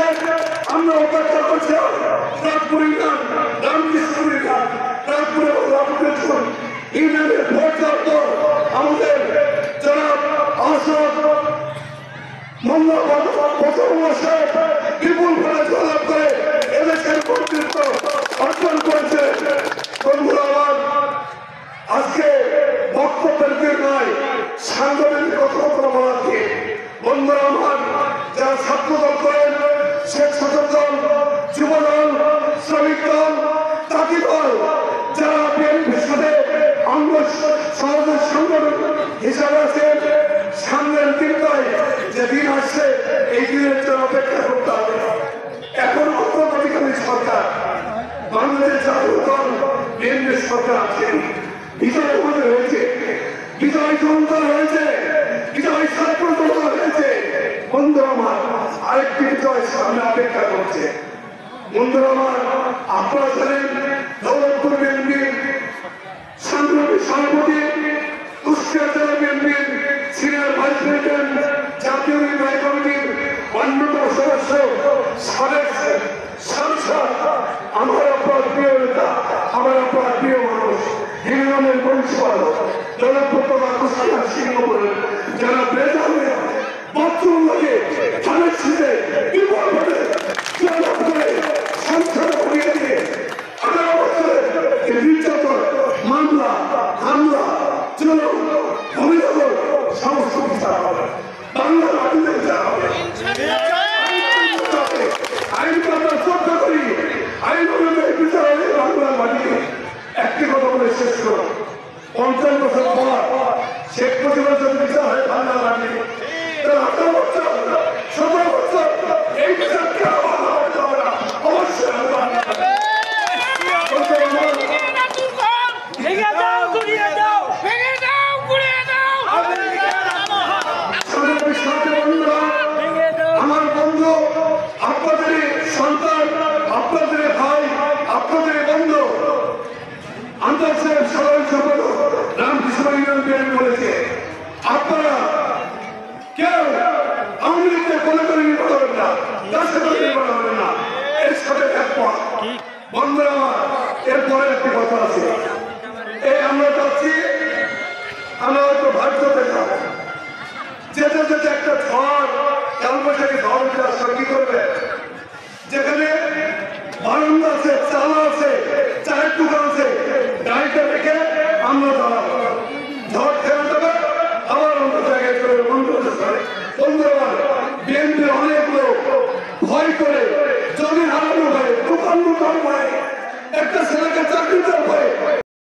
আসছেন আমরা অপেক্ষা করছিলাম রামপুরি গান রামকৃষ্ণপুরি গান রামপুরে রামকৃষ্ণ ইউনিয়নের ভোট দেওয়ার পর আমাদের জনাব আসন বিপুল ভোটে জয়লাভ করে এদেশের কর্তৃত্ব অর্জন করেছে। বন্ধুরা আমার, আজকে বক্তব্যের দিন নয়, সাংগঠনিক কথাবার্তা বলার দিন। বন্ধুরা আমার, যারা ছাত্র দল করেন, স্বেচ্ছাসেবক দল, যুব দল, শ্রমিক দল, জাতি দল, যারা বিএনপির সাথে অঙ্গ সমাজের সংগঠন হিসাবে আছেন, সামনের দিনটায় যে দিন আসছে এই দিনের জন্য অপেক্ষা করতে হবে। এখন অন্তর্বর্তীকালীন সরকার, বাংলাদেশ জাতীয় দল বিএনপির সরকার আছে, বিজয় আমাদের হয়েছে, বিজয় জনতার হয়েছে, বিজয় ছাত্র জনতার হয়েছে। বন্ধু আমার, আরেকটি বিজয় সামনে অপেক্ষা করছে। বন্ধুরা আমার, আপনারা জানেন দৌলতপুর বিএনপির সাংগঠনিক সভাপতি, কুষ্টিয়া জেলা বিএনপির সিনিয়র ভাইস প্রেসিডেন্ট, জাতীয় নির্বাহী কমিটির অন্যতম সদস্য, সাবেক সাংসদ, আমার আপনার প্রিয় নেতা, আমার আপনার প্রিয় মানুষ, ইউনিয়নের বংশপালক, জনপ্রতভা কুষ্টিয়া সিংহপুরের যারা বেজামে বাথরুমকে ধানের শীতে বিপদ ভোটে জয়লাভ করে সংসদে ঘুরিয়ে দিয়ে 18 বছরের নির্যাতন, মামলা, হামলা, জুলুম, অভিযোগ সমস্ত বিচার হবে, বাংলার মাটিতে বিচার হবে। আইনকে আমরা শ্রদ্ধা করি, আইন অনুযায়ী বিচার হবে বাংলার মাটিতে। একটি কথা বলে শেষ করো, 50 বছর পর শেখ মুজিবের জন্য বিচার হয় বাংলার মাটিতে। 18 বছর, 17 বছর এই বিচার কেন হবে না? অবশ্যই আমার বন্ধু, আপনাদের সন্তান, আপনাদের ভাই, আপনাদের বন্ধু আন্তর্জাতিক সাধারণ সম্পাদক রামকৃষ্ণ ইউনিয়ন বিএনপি বলেছে, আপনারা কেউ আওয়ামী লীগকে কোলে করে নিতে পারবেন না, তার সাথে নির্ভর হবেন না, এর সাথে একমত। বন্ধুরা আমার, এরপরে একটি কথা আছে, এই আমরা যাচ্ছি, আমরা হয়তো ভারতে যাব, যেতে যেতে একটা ঝড়, কালবৈশাখী ঝড় উঠে আসলে কি করবে? যেখানে বারান্দা আছে, চালা আছে, চায়ের দোকান আছে, গাড়িটা রেখে আমরা দাঁড়াবো, ঝড় থেমে যাবে, আবার অন্য জায়গায় চলে বন্ধ হতে পারে। বন্ধুরা, বিএনপির অনেক লোক ভয় করে জমি হারানো